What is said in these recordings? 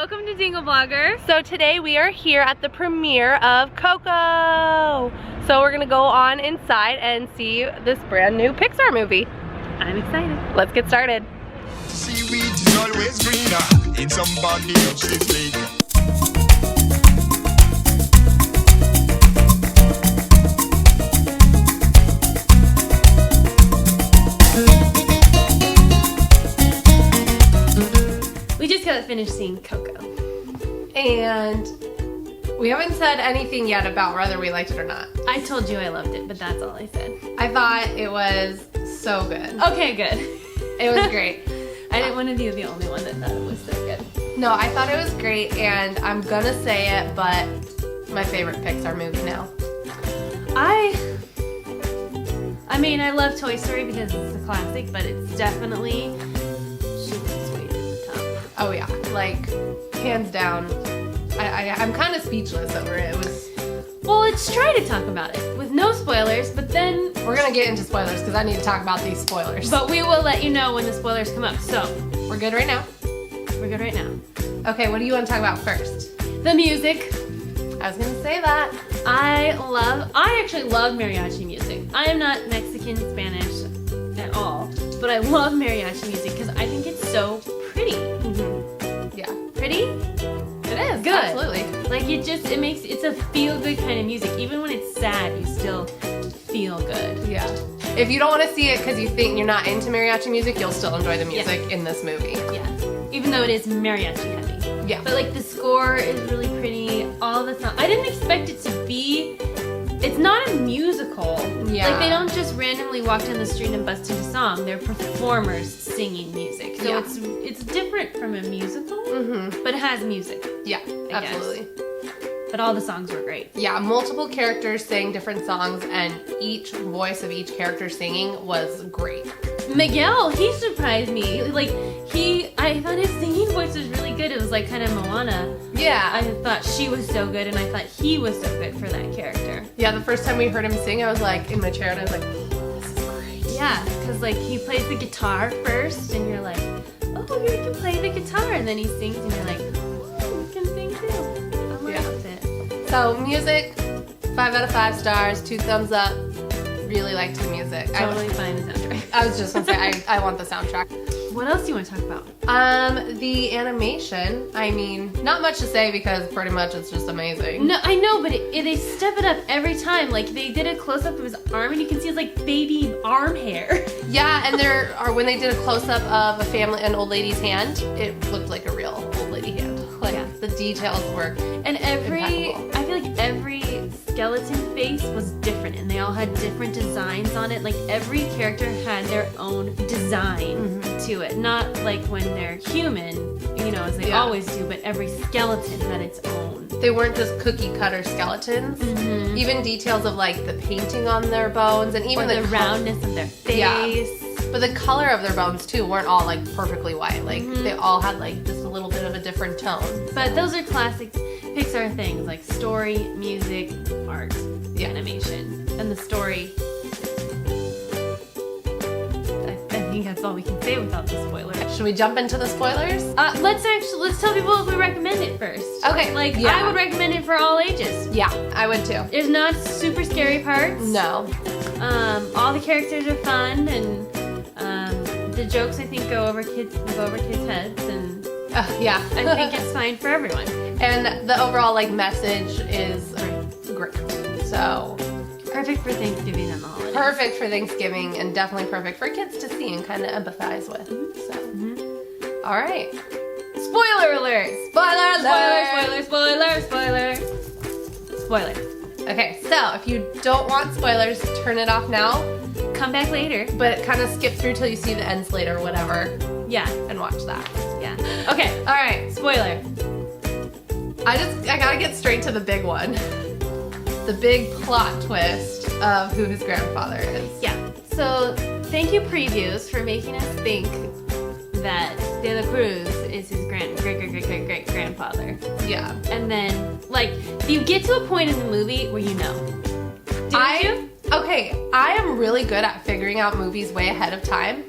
welcome to Dingle Blogger. So today we are here at the premiere of Coco. So we're gonna go on inside and see this brand new Pixar movie. I'm excited. Let's get started. Seaweed is always greener in somebody else's lake. We just got finished seeing Coco. And we haven't said anything yet about whether we liked it or not. I told you I loved it, but that's all I said. I thought it was so good. Okay, good. It was great. I didn't want to be the only one that thought it was so good. No, I thought it was great, and I'm gonna say it, but my favorite Pixar movie now. I mean, I love Toy Story because it's a classic, but it's definitely shoots way to the top. Oh yeah, like hands down. I'm kind of speechless over it. It was. Well, let's try to talk about it with no spoilers, but then We're gonna get into spoilers because I need to talk about these spoilers. but we will let you know when the spoilers come up. So we're good right now. we're good right now. Okay, what do you want to talk about first? The music. I was gonna say that. I actually love mariachi music. I am not Mexican, Spanish at all, but I love mariachi music because I think it's so pretty. Yeah, Pretty? it is. Good. Absolutely. Like it's a feel-good kind of music. Even when it's sad, you still feel good. Yeah. If you don't want to see it because you think you're not into mariachi music, you'll still enjoy the music in this movie. Yeah. Even though it is mariachi heavy. Yeah. But like the score is really pretty. All the songs. I didn't expect it to be. It's not a musical. Yeah. Like they don't just randomly walk down the street and bust into song. They're performers singing music. So Yeah. it's different from a musical, but it has music. Yeah, I guess. absolutely. But all the songs were great. Yeah, multiple characters sang different songs, and each voice of each character singing was great. Miguel, he surprised me. Like I thought his singing voice was really good. It was like kind of Moana. Yeah. I thought she was so good, and I thought he was so good for that character. Yeah, the first time we heard him sing, I was like in my chair, and I was like, oh, this is great. Yeah, because like he plays the guitar first, and you're like, oh, he can play the guitar, and then he sings, and you're like, oh, he can sing too. I loved it. So music, 5 out of 5 stars, 2 thumbs up. Really liked the music. Totally fine the soundtrack. I was just gonna say, I want the soundtrack. What else do you want to talk about? The animation, I mean, not much to say because pretty much it's just amazing. No, I know, but they step it up every time. Like they did a close up of his arm, and you can see his like baby arm hair. Yeah, and when they did a close-up of an old lady's hand, it looked like a real old lady hand. Like, Yeah. the details were And impeccable. I feel like every skeleton face was different, and they all had different designs on it. Like every character had their own design to it. Not like when they're human, you know, as they Yeah. always do, but every skeleton had its own. They weren't just cookie-cutter skeletons. Even details of like the painting on their bones, and even Or the color- roundness of their face. Yeah. But the color of their bones too weren't all like perfectly white. Like they all had like just a little bit of a different tone. But those are classic Pixar things, like story, music, art, animation. And the story, I think that's all we can say without the spoilers. Should we jump into the spoilers? Let's tell people if we recommend it first. Okay, Like, yeah. I would recommend it for all ages. Yeah, I would too. There's not super scary parts. No. All the characters are fun, and the jokes I think go over kids' heads, and Yeah. I think it's fine for everyone. And the overall like message is great. So Perfect for Thanksgiving and the holidays. perfect for Thanksgiving, and definitely perfect for kids to see and kind of empathize with. So, all right. Spoiler alert! Spoiler Spoiler, spoiler, spoiler, spoiler. Spoiler. Okay, so if you don't want spoilers, turn it off now, Come back later. but kind of skip through till you see the end slate or whatever Yeah, and watch that. yeah. Okay, All right. spoiler. I gotta get straight to the big one. The big plot twist of who his grandfather is. Yeah, so thank you previews for making us think that De La Cruz is his great grandfather. Yeah. And then, like, you get to a point in the movie where you know. Didn't you? Okay, I am really good at figuring out movies way ahead of time.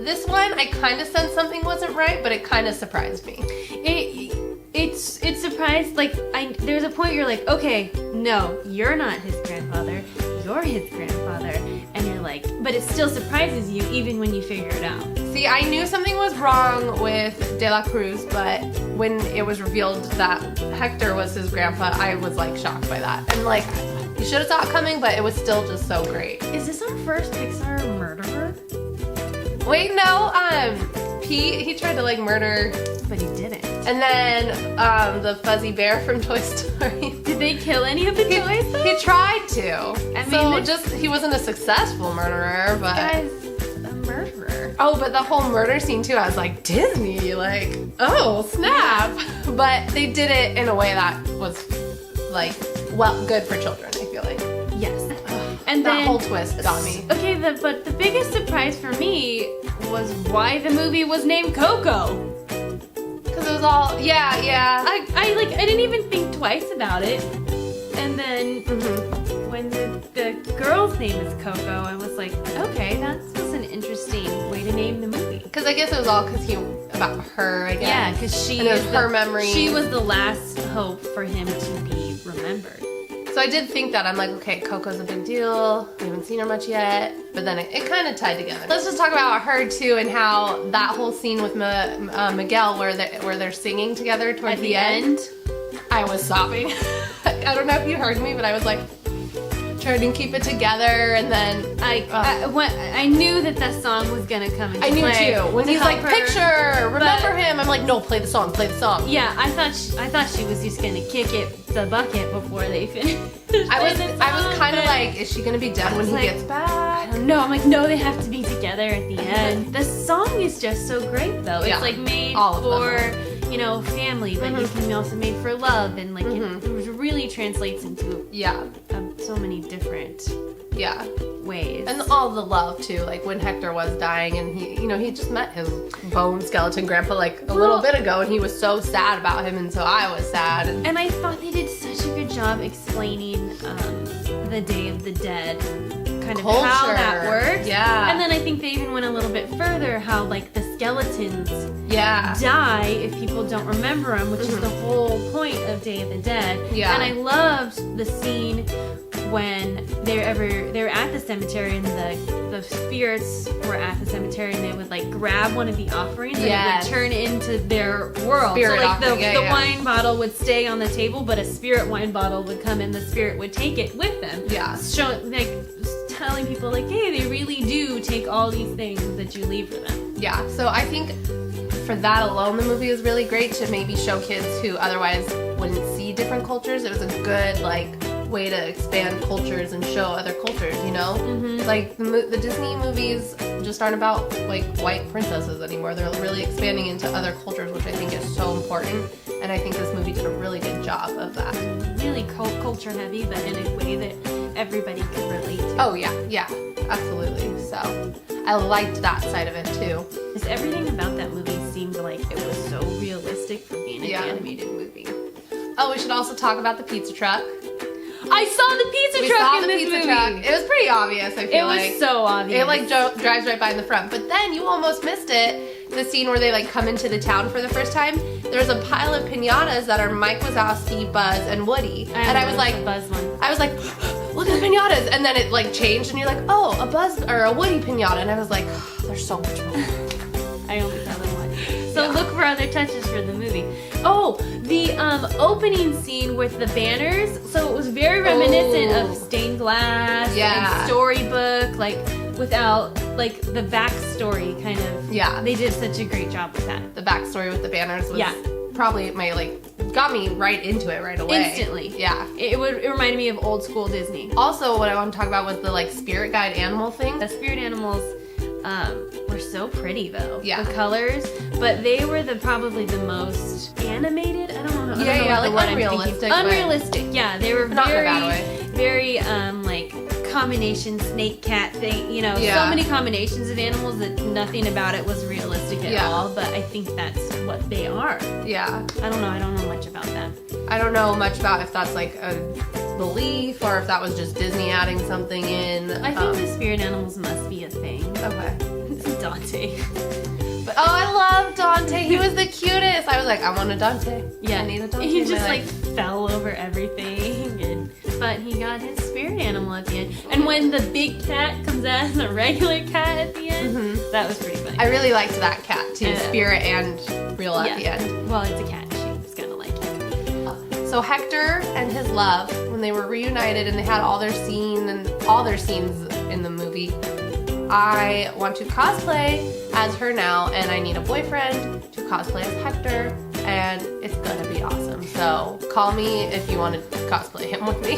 This one, I kind of sensed something wasn't right, but it kind of surprised me. It's surprised. Like, there's a point you're like, okay, no, you're not his grandfather. You're his grandfather, and you're like, but it still surprises you even when you figure it out. See, I knew something was wrong with De La Cruz, but when it was revealed that Hector was his grandpa, I was like shocked by that. And like, you should have saw it coming, but it was still just so great. Is this our first Pixar murderer? Wait, no, Pete, he tried to like murder, But he didn't. and then the fuzzy bear from Toy Story. Did they kill any of the toys though? He tried to. I mean, so it's- just he wasn't a successful murderer, but Guy's a murderer. oh, but the whole murder scene too. I was like, Disney, like, oh snap! But they did it in a way that was like, well, good for children. I feel like Yes. And that then, whole twist got me. Okay, but the biggest surprise for me was why the movie was named Coco. Because it was all, yeah. I didn't even think twice about it. And then when the girl's name is Coco, I was like, okay, that was an interesting way to name the movie. Because I guess it was all about her, I guess. Yeah, because And it was her memory. She was the last hope for him to be remembered. So I did think that. I'm like, okay, Coco's a big deal. We haven't seen her much yet. But then it kind of tied together. Let's just talk about her too and how that whole scene with Miguel where they're singing together towards At the end, I was sobbing. I don't know if you heard me, but I was like trying to keep it together, and then I knew that song was gonna come into I knew play too. When to he's like, help her, picture, remember but- him. I'm like, no, play the song. Yeah, I thought she was just gonna kick the bucket before they finished. I was kind of like, is she gonna be dead when he like, gets back? No, I'm like, no, they have to be together at the end. The song is just so great though. Yeah, It's like made all of for, you know, family, but it can be also made for love, and like it really translates into so many different ways. And all the love too, like when Hector was dying and he just met his bone skeleton grandpa like a little bit ago, and he was so sad about him, and so I was sad. And I thought they did such a good job explaining the Day of the Dead, kind of how that works. Yeah. And then I think they even went a little bit further, how like the skeletons Yeah. die if people don't remember them, which is the whole point of Day of the Dead. Yeah. And I loved the scene when they're at the cemetery and the spirits were at the cemetery, and they would like grab one of the offerings and it would turn into their world. Spirit so like offering, the wine bottle would stay on the table, but a spirit wine bottle would come and the spirit would take it with them. Yeah. Showing like telling people like, hey, they really do take all these things that you leave for them. Yeah. So I think for that alone, the movie was really great to maybe show kids who otherwise wouldn't see different cultures. It was a good way to expand cultures and show other cultures, you know? Like the Disney movies just aren't about like white princesses anymore. They're really expanding into other cultures, which I think is so important. And I think this movie did a really good job of that. Really culture heavy, but in a way that everybody could relate to. Oh yeah, absolutely. So I liked that side of it too. Because everything about that movie seemed like it was so realistic for being an animated movie. Oh, we should also talk about the pizza truck. I saw the pizza truck in this movie. It was pretty obvious, I feel like. It was so obvious. It like drives right by in the front. But then you almost missed it. The scene where they like come into the town for the first time. There's a pile of piñatas that are Mike Wazowski, Buzz, and Woody. And I was like, Buzz one. I was like, look at the piñatas. And then it like changed and you're like, oh, a Buzz or a Woody piñata. And I was like, oh, there's so much more. I only saw the one. So look for other touches for the movie. Oh, the opening scene with the banners. So it was very reminiscent of stained glass and storybook, like without like the backstory kind of. Yeah. They did such a great job with that. The backstory with the banners was probably got me right into it right away. Instantly. Yeah. It reminded me of old school Disney. Also, what I want to talk about was the like spirit guide animal thing. The spirit animals were so pretty though. Yeah. The colors, but they were probably the most animated. I don't know. Like unrealistic. Unrealistic. Yeah, they were not very, in a bad way. very like combination snake cat thing. You know, so many combinations of animals that nothing about it was realistic at all. But I think that's what they are. Yeah. I don't know. I don't know much about that. I don't know much about if that's like a belief or if that was just Disney adding something in. I think the spirit animals must be a thing. Okay. It's daunting. But, oh, I love Dante. He was the cutest. I was like, I want a Dante. Yeah. I need a Dante. He in my just like life. fell over everything, but he got his spirit animal at the end. And when the big cat comes out as a regular cat at the end, that was pretty funny. I really liked that cat too, spirit and real at the Yeah. end. Well, it's a cat. She's gonna like it. So Hector and his love, when they were reunited and they had all their scenes in the movie, I want to cosplay as her now, and I need a boyfriend to cosplay as Hector, and it's gonna be awesome. So call me if you want to cosplay him with me.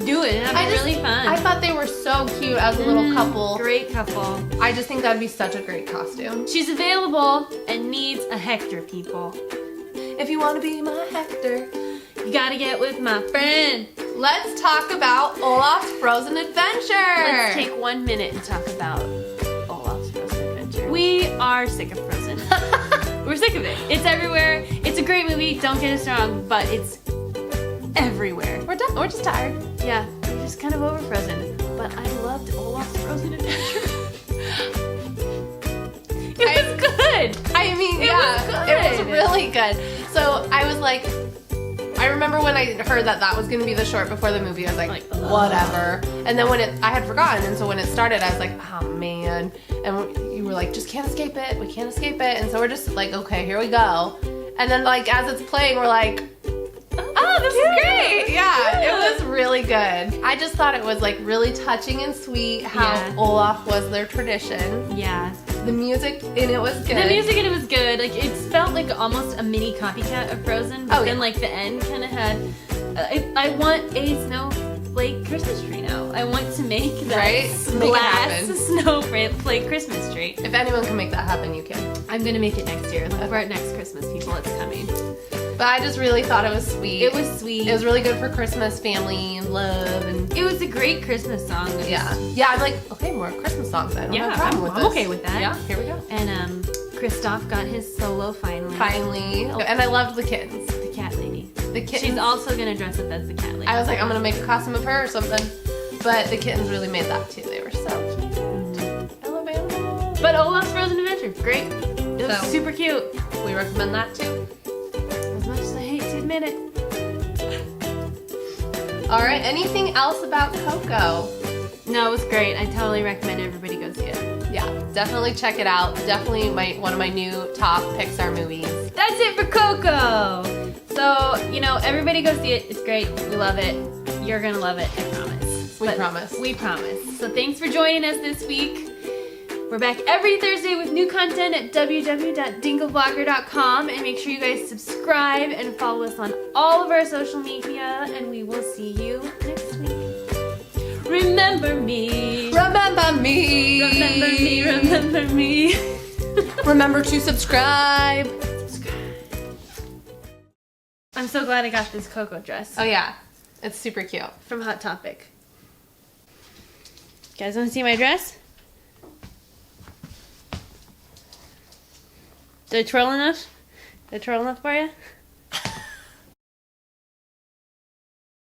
Do it. That'd be really fun. I thought they were so cute as a little couple. Great couple. I just think that'd be such a great costume. She's available and needs a Hector, people. If you want to be my Hector, you gotta get with my friend. let's talk about Olaf's Frozen Adventure. Let's take 1 minute and talk about Olaf's Frozen Adventure. We are sick of Frozen. We're sick of it. It's everywhere. It's a great movie, don't get us wrong, but it's everywhere. We're done. We're just tired. Yeah, we're just kind of over Frozen. But I loved Olaf's Frozen Adventure. It was good. I mean, It yeah, was good. it was really good. So I was like, I remember when I heard that was going to be the short before the movie, I was like whatever. And then I had forgotten, and so when it started, I was like, oh man. And you were like, just can't escape it. We can't escape it. And so we're just like, okay, here we go. And then like as it's playing, we're like, oh, this is great. Yeah, it was really good. I just thought it was like really touching and sweet how Olaf was their tradition. Yeah. The music in it was good. The music in it was good. Like it felt like almost a mini copycat of Frozen, but then like the end kind of had. I want a snowflake Christmas tree now. I want to make that glass snowflake Christmas tree. If anyone can make that happen, you can. I'm gonna make it next year. Look for it next Christmas, people. It's coming. But I just really thought it was sweet. It was sweet. It was really good for Christmas, family, and love, and it was a great Christmas song. Yeah, I'm like, okay, more Christmas songs. I don't have a problem with this. I'm okay with that. Yeah, here we go. And Kristoff got his solo finally. Finally, and I loved the kittens. The cat lady. The kittens. She's also gonna dress up as the cat lady. I was like, I'm gonna make a costume of her or something. But the kittens really made that too. They were so cute. I love animals. But Olaf's Frozen Adventure, great. It was super cute. We recommend that too. As much as I hate to admit it. All right, anything else about Coco? No, it was great. I totally recommend everybody go see it. Yeah, definitely check it out. Definitely one of my new top Pixar movies. That's it for Coco. So, everybody go see it. It's great. We love it. You're gonna love it, I promise. We promise. We promise. So thanks for joining us this week. We're back every Thursday with new content at www.dingleblogger.com, and make sure you guys subscribe and follow us on all of our social media, and we will see you next week. Remember me. Remember me. Remember me. Remember me. Remember to subscribe. I'm so glad I got this Coco dress. Oh yeah, it's super cute. From Hot Topic. You guys want to see my dress? Did I twirl enough? Did I twirl enough for you?